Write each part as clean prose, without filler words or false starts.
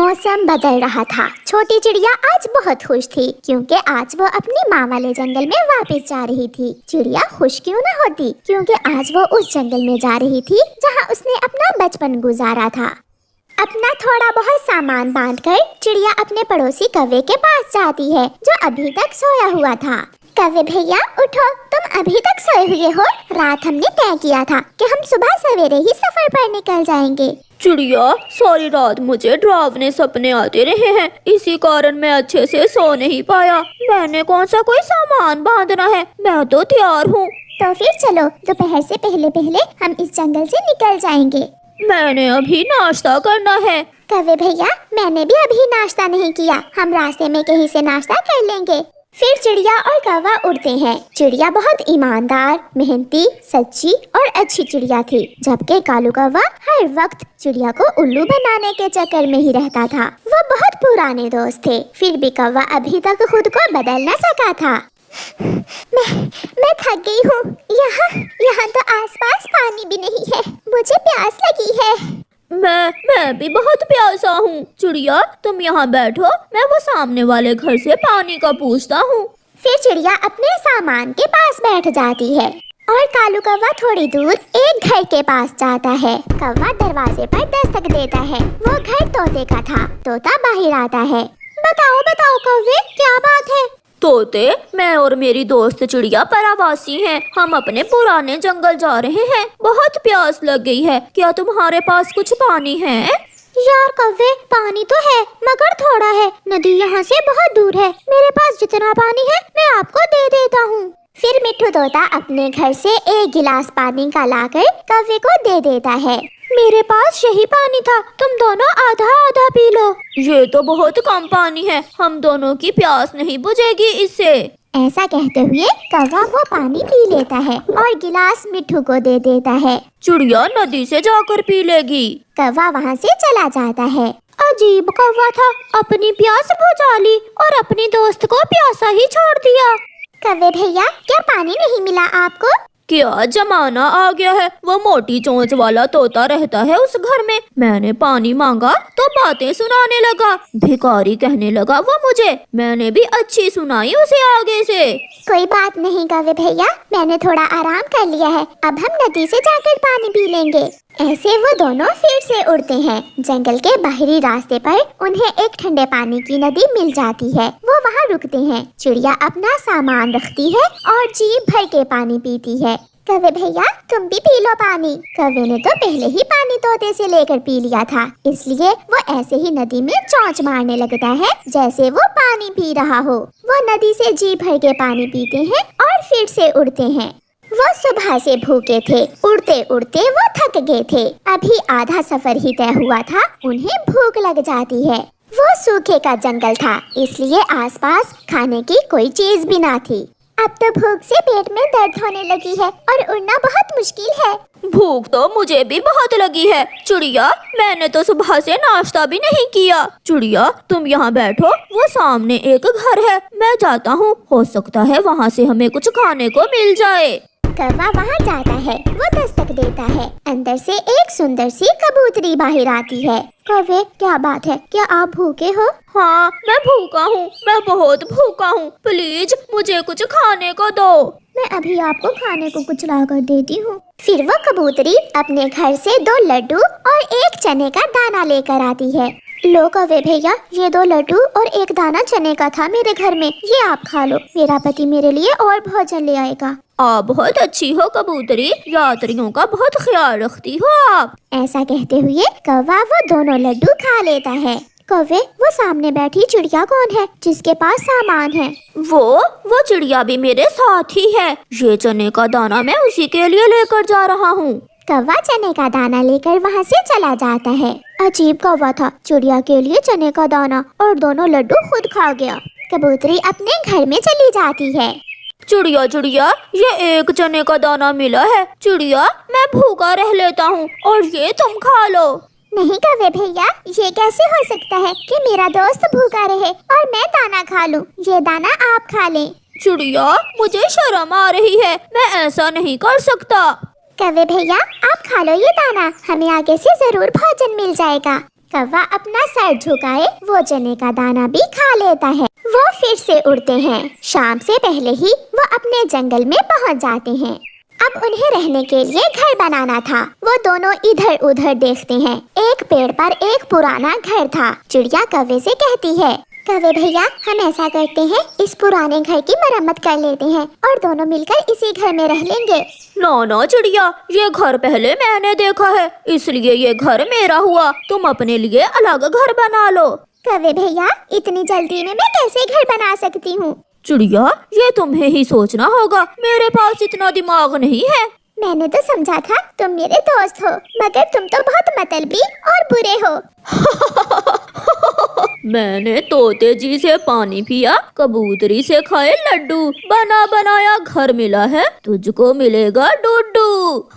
मौसम बदल रहा था। छोटी चिड़िया आज बहुत खुश थी क्योंकि आज वो अपनी माँ वाले जंगल में वापस जा रही थी। चिड़िया खुश क्यों न होती, क्योंकि आज वो उस जंगल में जा रही थी जहाँ उसने अपना बचपन गुजारा था। अपना थोड़ा बहुत सामान बांधकर चिड़िया अपने पड़ोसी कौवे के पास जाती है जो अभी तक सोया हुआ था। कौवे भैया उठो, तुम अभी तक सोए हुए हो। रात हमने तय किया था कि हम सुबह सवेरे ही सफर पर निकल जाएंगे। चिड़िया, सारी रात मुझे डरावने सपने आते रहे हैं, इसी कारण मैं अच्छे से सो नहीं पाया। मैंने कौन सा कोई सामान बांधना है, मैं तो तैयार हूँ। तो फिर चलो, दोपहर से पहले पहले हम इस जंगल से निकल जाएंगे। मैंने अभी नाश्ता करना है। कौवे भैया, मैंने भी अभी नाश्ता नहीं किया, हम रास्ते में कहीं से नाश्ता कर लेंगे। फिर चिड़िया और कौवा उड़ते हैं। चिड़िया बहुत ईमानदार, मेहनती, सच्ची और अच्छी चिड़िया थी, जबकि कालू कौवा हर वक्त चिड़िया को उल्लू बनाने के चक्कर में ही रहता था। वो बहुत पुराने दोस्त थे, फिर भी कौवा अभी तक खुद को बदल न सका था। मैं थक गई हूँ। यहाँ तो आसपास पानी भी नहीं है, मुझे प्यास लगी है। मैं भी बहुत प्यासा हूँ। चिड़िया, तुम यहाँ बैठो, मैं वो सामने वाले घर से पानी का पूछता हूँ। फिर चिड़िया अपने सामान के पास बैठ जाती है और कालू कौवा थोड़ी दूर एक घर के पास जाता है। कौवा दरवाजे पर दस्तक देता है। वो घर तोते का था। तोता बाहर आता है। बताओ कौवे, क्या बात है? तोते, मैं और मेरी दोस्त चिड़िया परावासी हैं। हम अपने पुराने जंगल जा रहे हैं, बहुत प्यास लग गई है। क्या तुम्हारे पास कुछ पानी है? यार कौवे, पानी तो है मगर थोड़ा है, नदी यहाँ से बहुत दूर है। मेरे पास जितना पानी है मैं आपको दे देता हूँ। फिर मिट्ठू तोता अपने घर से एक गिलास पानी का लाकर कौवे को दे देता है। मेरे पास यही पानी था, तुम दोनों आधा आधा पी लो। ये तो बहुत कम पानी है, हम दोनों की प्यास नहीं बुझेगी इससे। ऐसा कहते हुए कौवा वो पानी पी लेता है और गिलास मिट्ठू को दे देता है। चिड़िया नदी से जाकर पी लेगी। कौवा वहाँ से चला जाता है। अजीब कौवा था, अपनी प्यास बुझा ली और अपनी दोस्त को प्यासा ही छोड़ दिया। कौवे भैया, क्या पानी नहीं मिला आपको? क्या जमाना आ गया है, वो मोटी चोंच वाला तोता रहता है उस घर में। मैंने पानी मांगा तो बातें सुनाने लगा, भिखारी कहने लगा वो मुझे। मैंने भी अच्छी सुनाई उसे आगे से। कोई बात नहीं कौवे भैया, मैंने थोड़ा आराम कर लिया है, अब हम नदी से जाकर पानी पी लेंगे। ऐसे वो दोनों फिर से उड़ते हैं। जंगल के बाहरी रास्ते पर उन्हें एक ठंडे पानी की नदी मिल जाती है। वो वहाँ रुकते हैं। चिड़िया अपना सामान रखती है और जी भर के पानी पीती है। कौवे भैया, तुम भी पी लो पानी। कौवे ने तो पहले ही पानी तोते से लेकर पी लिया था, इसलिए वो ऐसे ही नदी में चोंच मारने लगता है जैसे वो पानी पी रहा हो। वो नदी से जी भर के पानी पीते हैं और फिर से उड़ते हैं। वो सुबह से भूखे थे, उड़ते उड़ते वो थक गए थे। अभी आधा सफर ही तय हुआ था, उन्हें भूख लग जाती है। वो सूखे का जंगल था, इसलिए आसपास खाने की कोई चीज भी ना थी। अब तो भूख से पेट में दर्द होने लगी है और उड़ना बहुत मुश्किल है। भूख तो मुझे भी बहुत लगी है। चिड़िया, मैंने तो सुबह से नाश्ता भी नहीं किया। चिड़िया, तुम यहाँ बैठो, वो सामने एक घर है, मैं जाता हूँ, हो सकता है वहाँ से हमें कुछ खाने को मिल जाए। कौवा वहाँ जाता है। वो दस्तक देता है। अंदर से एक सुंदर सी कबूतरी बाहर आती है। कौवे, क्या बात है, क्या आप भूखे हो? हाँ, मैं भूखा हूँ, मैं बहुत भूखा हूँ, प्लीज मुझे कुछ खाने को दो। मैं अभी आपको खाने को कुछ ला कर देती हूँ। फिर वो कबूतरी अपने घर से 2 लड्डू और एक चने का दाना लेकर आती है। लो कौवे भैया, ये 2 लड्डू और एक दाना चने का था मेरे घर में, ये आप खा लो, मेरा पति मेरे लिए और भोजन ले आएगा। आप बहुत अच्छी हो कबूतरी, यात्रियों का बहुत ख्याल रखती हो आप। ऐसा कहते हुए कौवा वो दोनों लड्डू खा लेता है। कौवे, वो सामने बैठी चिड़िया कौन है जिसके पास सामान है? वो चिड़िया भी मेरे साथ ही है। ये चने का दाना मैं उसी के लिए लेकर जा रहा हूँ। कौवा चने का दाना लेकर वहाँ से चला जाता है। अजीब कौवा था, चिड़िया के लिए चने का दाना और दोनों लड्डू खुद खा गया। कबूतरी अपने घर में चली जाती है। चिड़िया चिड़िया, ये एक चने का दाना मिला है। चिड़िया, मैं भूखा रह लेता हूँ और ये तुम खा लो। नहीं कौवे भैया, ये कैसे हो सकता है कि मेरा दोस्त भूखा रहे और मैं दाना खा लूं? ये दाना आप खा लें। चिड़िया, मुझे शर्म आ रही है, मैं ऐसा नहीं कर सकता। कौवे भैया, आप खा लो ये दाना, हमें आगे से जरूर भोजन मिल जाएगा। कौवा अपना सर झुकाए वो चने का दाना भी खा लेता है। वो फिर से उड़ते हैं। शाम से पहले ही वो अपने जंगल में पहुंच जाते हैं। अब उन्हें रहने के लिए घर बनाना था। वो दोनों इधर उधर देखते हैं। एक पेड़ पर एक पुराना घर था। चिड़िया कौवे से कहती है, कौवे भैया, हम ऐसा करते हैं, इस पुराने घर की मरम्मत कर लेते हैं और दोनों मिलकर इसी घर में रह लेंगे। ना ना चिड़िया, ये घर पहले मैंने देखा है, इसलिए ये घर मेरा हुआ। तुम अपने लिए अलग घर बना लो। कौवे भैया, इतनी जल्दी में मैं कैसे घर बना सकती हूँ? चिड़िया, ये तुम्हें ही सोचना होगा, मेरे पास इतना दिमाग नहीं है। मैंने तो समझा था तुम मेरे दोस्त हो, मगर तुम तो बहुत मतलबी और बुरे हो। मैंने तोते जी से पानी पिया, कबूतरी से खाए लड्डू, बना बनाया घर मिला है, तुझको मिलेगा डुड्डू।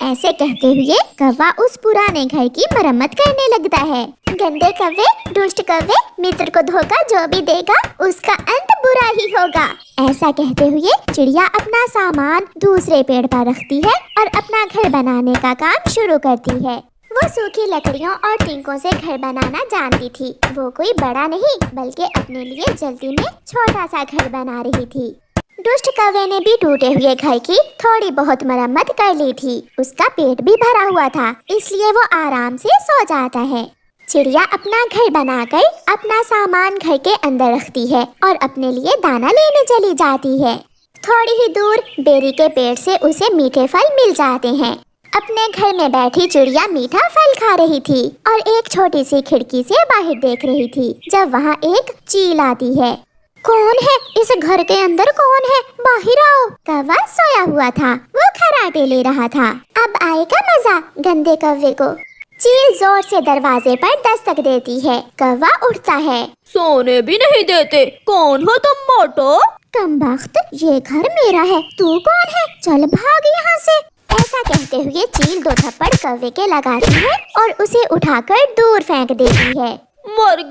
ऐसे कहते हुए कौवा उस पुराने घर की मरम्मत करने लगता है। गंदे कौवे, दुष्ट कौवे, मित्र को धोखा जो भी देगा उसका अंत बुरा ही होगा। ऐसा कहते हुए चिड़िया अपना सामान दूसरे पेड़ पर रखती है और अपना घर बनाने का काम शुरू करती है। वो सूखी लकड़ियों और टिंकों से घर बनाना जानती थी। वो कोई बड़ा नहीं बल्कि अपने लिए जल्दी में छोटा सा घर बना रही थी। दुष्ट कौवे ने भी टूटे हुए घर की थोड़ी बहुत मरम्मत कर ली थी। उसका पेट भी भरा हुआ था, इसलिए वो आराम से सो जाता है। चिड़िया अपना घर बनाकर अपना सामान घर के अंदर रखती है और अपने लिए दाना लेने चली जाती है। थोड़ी ही दूर बेरी के पेड़ से उसे मीठे फल मिल जाते हैं। अपने घर में बैठी चिड़िया मीठा फल खा रही थी और एक छोटी सी खिड़की से बाहर देख रही थी जब वहाँ एक चील आती है। कौन है? इस घर के अंदर कौन है? बाहर आओ। कौवा सोया हुआ था, वो खर्राटे ले रहा था। अब आएगा मजा गंदे कौवे को। चील जोर से दरवाजे पर दस्तक देती है। कौवा उठता है। सोने भी नहीं देते, कौन हो तुम मोटो? कमबख्त, ये घर मेरा है, तू कौन है? चल भाग यहाँ से। ऐसा कहते हुए चील दो थप्पड़ कौवे के लगाती है और उसे उठाकर दूर फेंक देती है। मर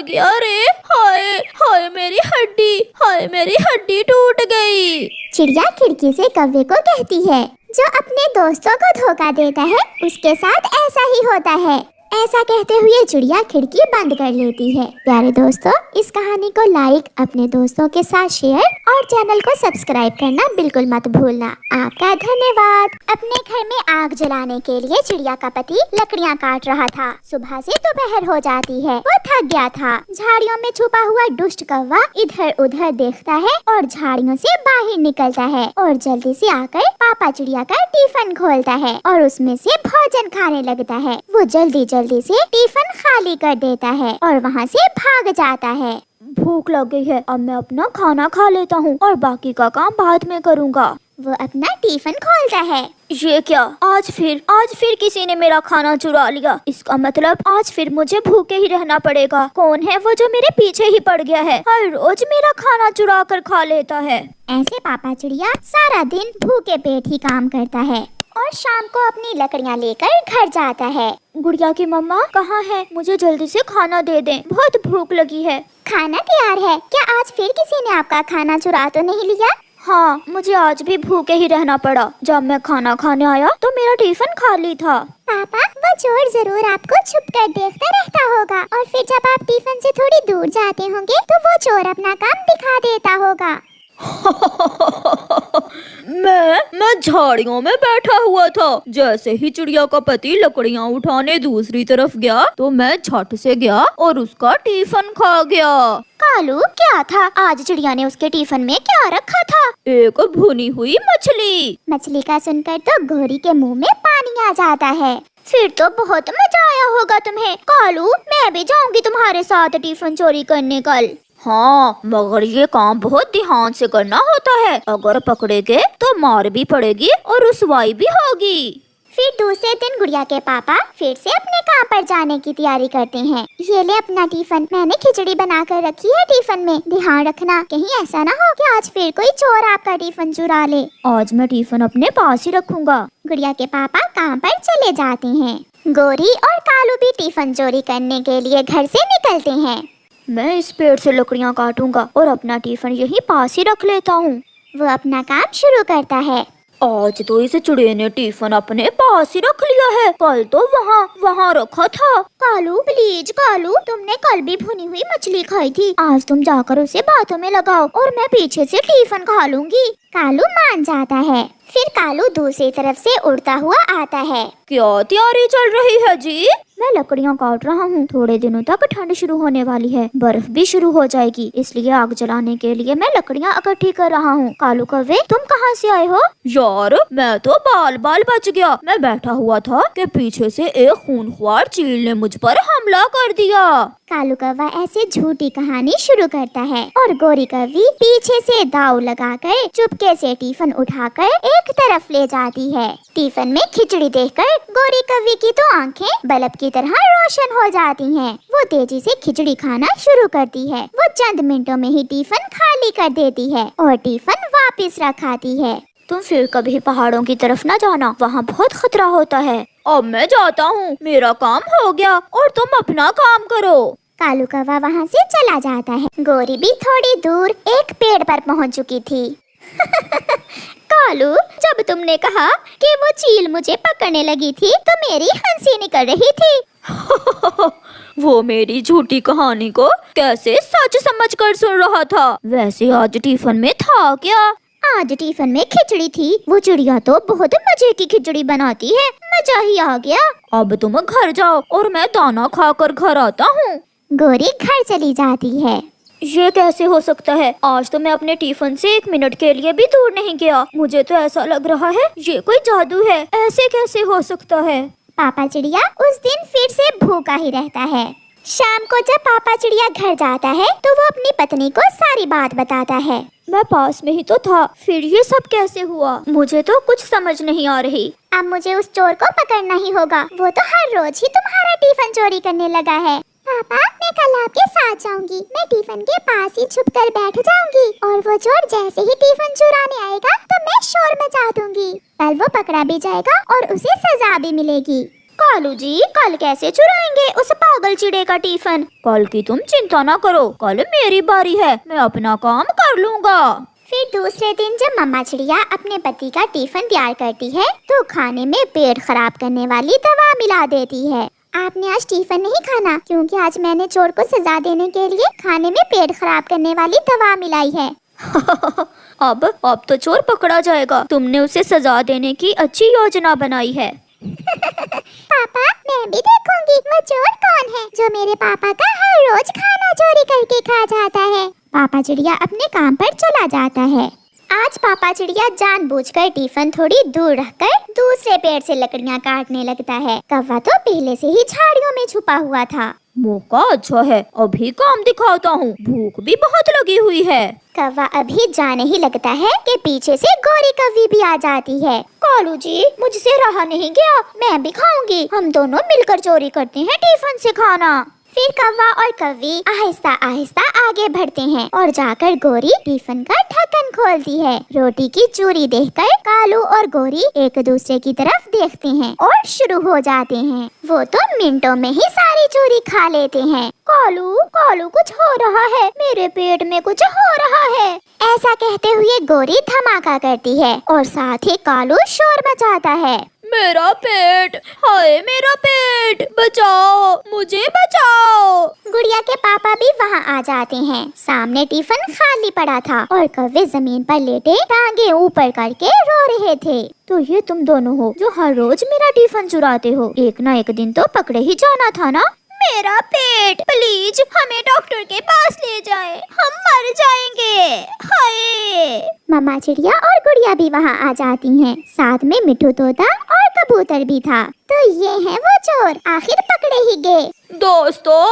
गया रे, हाय हाय मेरी हड्डी, हाय मेरी हड्डी टूट गई। चिड़िया खिड़की से कौवे को कहती है, जो अपने दोस्तों को धोखा देता है उसके साथ ऐसा ही होता है। ऐसा कहते हुए चिड़िया खिड़की बंद कर लेती है। प्यारे दोस्तों, इस कहानी को लाइक, अपने दोस्तों के साथ शेयर और चैनल को सब्सक्राइब करना बिल्कुल मत भूलना। आपका धन्यवाद। अपने घर में आग जलाने के लिए चिड़िया का पति लकड़ियाँ काट रहा था। सुबह से दोपहर हो जाती है। वो थक गया था। झाड़ियों में छुपा हुआ दुष्ट कौवा इधर उधर देखता है और झाड़ियों से बाहर निकलता है और जल्दी से आकर पापा चिड़िया का टिफिन खोलता है और उसमें से भोजन खाने लगता है। वो जल्दी से टिफिन खाली कर देता है और वहाँ से भाग जाता है। भूख लग गई है, अब मैं अपना खाना खा लेता हूँ और बाकी का काम बाद में करूँगा। वो अपना टिफिन खोलता है। ये क्या, आज फिर किसी ने मेरा खाना चुरा लिया। इसका मतलब आज फिर मुझे भूखे ही रहना पड़ेगा। कौन है वो जो मेरे पीछे ही पड़ गया है, हर रोज मेरा खाना चुरा कर खा लेता है। ऐसे पापा चिड़िया सारा दिन भूखे पेट ही काम करता है और शाम को अपनी लकड़ियाँ लेकर घर जाता है। गुड़िया की मम्मा कहाँ है? मुझे जल्दी से खाना दे दें, बहुत भूख लगी है। खाना तैयार है। क्या आज फिर किसी ने आपका खाना चुरा तो नहीं लिया? हाँ, मुझे आज भी भूखे ही रहना पड़ा। जब मैं खाना खाने आया तो मेरा टिफिन खाली था। पापा, वो चोर जरूर आपको छुप कर देखता रहता होगा और फिर जब आप टिफिन से थोड़ी दूर जाते होंगे तो वो चोर अपना काम दिखा देता होगा। मैं झाड़ियों में बैठा हुआ था। जैसे ही चिड़िया का पति लकड़ियाँ उठाने दूसरी तरफ गया तो मैं झट से गया और उसका टिफिन खा गया। कालू, क्या था आज चिड़िया ने उसके टिफिन में क्या रखा था? एक भुनी हुई मछली। मछली का सुनकर तो गोरी के मुंह में पानी आ जाता है। फिर तो बहुत मजा आया होगा तुम्हें। कालू, मैं भी जाऊंगी तुम्हारे साथ टिफिन चोरी करने कल। हाँ, मगर ये काम बहुत ध्यान से करना होता है। अगर पकड़े गए तो मार भी पड़ेगी और रुसवाई भी होगी। फिर दूसरे दिन गुड़िया के पापा फिर से अपने काम पर जाने की तैयारी करते हैं। ये ले अपना टिफिन, मैंने खिचड़ी बनाकर रखी है टिफिन में। ध्यान रखना कहीं ऐसा ना हो कि आज फिर कोई चोर आपका टिफिन चुरा ले। आज मैं टिफिन अपने पास ही रखूंगा। गुड़िया के पापा काम पर चले जाते हैं। गोरी और कालू भी टिफिन चोरी करने के लिए घर से निकलते हैं। मैं इस पेड़ से लकड़ियाँ काटूंगा और अपना टिफिन यहीं पास ही रख लेता हूँ। वो अपना काम शुरू करता है। आज तो इस चिड़िया ने टिफिन अपने पास ही रख लिया है, कल तो वहाँ रखा था। कालू प्लीज कालू, तुमने कल भी भुनी हुई मछली खाई थी, आज तुम जाकर उसे बातों में लगाओ और मैं पीछे से टिफिन खा लूंगी। कालू मान जाता है। फिर कालू दूसरी तरफ से उड़ता हुआ आता है। क्या तैयारी चल रही है जी? मैं लकड़ियाँ काट रहा हूँ, थोड़े दिनों तक ठंड शुरू होने वाली है, बर्फ भी शुरू हो जाएगी, इसलिए आग जलाने के लिए मैं लकड़ियाँ इकट्ठी कर रहा हूँ। कालू कौवे, तुम कहाँ से आए हो? यार मैं तो बाल बच गया। मैं बैठा हुआ था कि पीछे से एक खूंखार चील ने मुझ पर हमला कर दिया। कालू कौवा ऐसे झूठी कहानी शुरू करता है और गोरी कौवी पीछे से दाव लगाकर चुपके से टिफिन उठाकर एक तरफ ले जाती है। टिफिन में खिचड़ी देखकर गोरी कौवी की तो आंखें बल्ब की तरह रोशन हो जाती हैं। वो तेजी से खिचड़ी खाना शुरू करती है। वो चंद मिनटों में ही टिफिन खाली कर देती है और टिफिन वापस रखाती है। तुम फिर कभी पहाड़ों की तरफ न जाना, वहाँ बहुत खतरा होता है। अब मैं जाता हूँ, मेरा काम हो गया और तुम अपना काम करो। कालू कौवा वहाँ से चला जाता है। गोरी भी थोड़ी दूर एक पेड़ पर पहुँच चुकी थी। कालू, जब तुमने कहा कि वो चील मुझे पकड़ने लगी थी तो मेरी हंसी निकल रही थी। वो मेरी झूठी कहानी को कैसे सच समझकर सुन रहा था। वैसे आज टिफिन में था क्या? आज टिफिन में खिचड़ी थी। वो चिड़िया तो बहुत मजे की खिचड़ी बनाती है, मजा ही आ गया। अब तुम घर जाओ और मैं दाना खाकर घर आता हूँ। गोरी घर चली जाती है। ये कैसे हो सकता है? आज तो मैं अपने टिफिन से 1 मिनट के लिए भी दूर नहीं गया। मुझे तो ऐसा लग रहा है ये कोई जादू है। ऐसे कैसे हो सकता है? पापा चिड़िया उस दिन फिर से भूखा ही रहता है। शाम को जब पापा चिड़िया घर जाता है तो वो अपनी पत्नी को सारी बात बताता है। मैं पास में ही तो था, फिर ये सब कैसे हुआ? मुझे तो कुछ समझ नहीं आ रही। अब मुझे उस चोर को पकड़ना ही होगा। वो तो हर रोज ही तुम्हारा टिफिन चोरी करने लगा है। पापा, मैं कल आपके साथ जाऊंगी। मैं टिफिन के पास ही छुपकर बैठ जाऊंगी और वो चोर जैसे ही टिफिन चुराने आएगा तो मैं शोर मचा दूंगी। कल वो पकड़ा भी जाएगा और उसे सजा भी मिलेगी। कालू जी, कल कैसे चुराएंगे उस पागल चिड़े का टिफिन? कल की तुम चिंता ना करो, कल मेरी बारी है, मैं अपना काम कर लूँगा। फिर दूसरे दिन जब मम्मा चिड़िया अपने पति का टिफिन तैयार करती है तो खाने में पेट खराब करने वाली दवा मिला देती है। आपने आज टिफिन नहीं खाना क्योंकि आज मैंने चोर को सजा देने के लिए खाने में पेट खराब करने वाली दवा मिलाई है। अब तो चोर पकड़ा जाएगा। तुमने उसे सजा देने की अच्छी योजना बनाई है। पापा, मैं भी देखूंगी वो चोर कौन है जो मेरे पापा का हर रोज खाना चोरी करके खा जाता है। पापा चिड़िया अपने काम पर चला जाता है। आज पापा चिड़िया जानबूझकर टिफिन थोड़ी दूर रखकर दूसरे पेड़ से लकड़ियाँ काटने लगता है। कौवा तो पहले से ही झाड़ियों में छुपा हुआ था। मौका अच्छा है, अभी काम दिखाता हूँ। भूख भी बहुत लगी हुई है। कौवा अभी जाने ही लगता है कि पीछे से गोरी कौवी भी आ जाती है। कालू जी, मुझसे रहा नहीं गया, मैं भी खाऊंगी। हम दोनों मिलकर चोरी करते हैं टिफिन से खाना। फिर कौवा और कौवी आहिस्ता आहिस्ता आगे बढ़ते हैं और जाकर गोरी टिफिन का ढक्कन खोलती है। रोटी की चूरी देखकर कालू और गोरी एक दूसरे की तरफ देखते हैं और शुरू हो जाते हैं। वो तो मिनटों में ही सारी चूरी खा लेते हैं। कालू, कुछ हो रहा है, मेरे पेट में कुछ हो रहा है। ऐसा कहते हुए गोरी धमाका करती है और साथ ही कालू शोर मचाता है। मेरा पेट, हाय मेरा पेट, बचाओ, मुझे बचाओ। गुड़िया के पापा भी वहाँ आ जाते हैं। सामने टिफिन खाली पड़ा था और कौवे जमीन पर लेटे टांगे ऊपर करके रो रहे थे। तो ये तुम दोनों हो जो हर रोज मेरा टिफिन चुराते हो। एक ना एक दिन तो पकड़े ही जाना था ना। मेरा पेट, प्लीज हमें डॉक्टर के पास ले जाएं, हम मर जाएंगे। हाय। मम्मा चिड़िया और गुड़िया भी वहाँ आ जाती हैं। साथ में मिठू तोता और कबूतर भी था। तो ये है वो चोर, आखिर पकड़े ही गए। दोस्तों,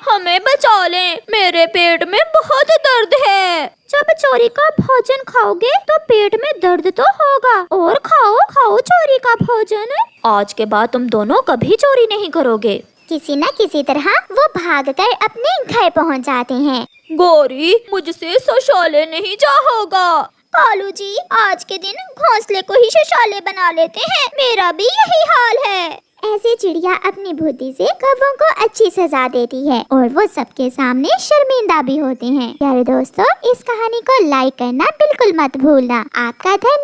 हमें बचा लें, मेरे पेट में बहुत दर्द है। जब चोरी का भोजन खाओगे तो पेट में दर्द तो होगा। और खाओ चोरी का भोजन। आज के बाद तुम दोनों कभी चोरी नहीं करोगे। किसी न किसी तरह वो भागकर अपने घर पहुंच जाते हैं। गोरी, मुझसे शौचालय नहीं जा होगा। कालू जी, आज के दिन घोंसले को ही शौचालय बना लेते हैं, मेरा भी यही हाल है। ऐसे चिड़िया अपनी बुद्धि से कौवों को अच्छी सजा देती है और वो सबके सामने शर्मिंदा भी होते हैं। प्यारे दोस्तों, इस कहानी को लाइक करना बिल्कुल मत भूलना। आपका धन्यवाद।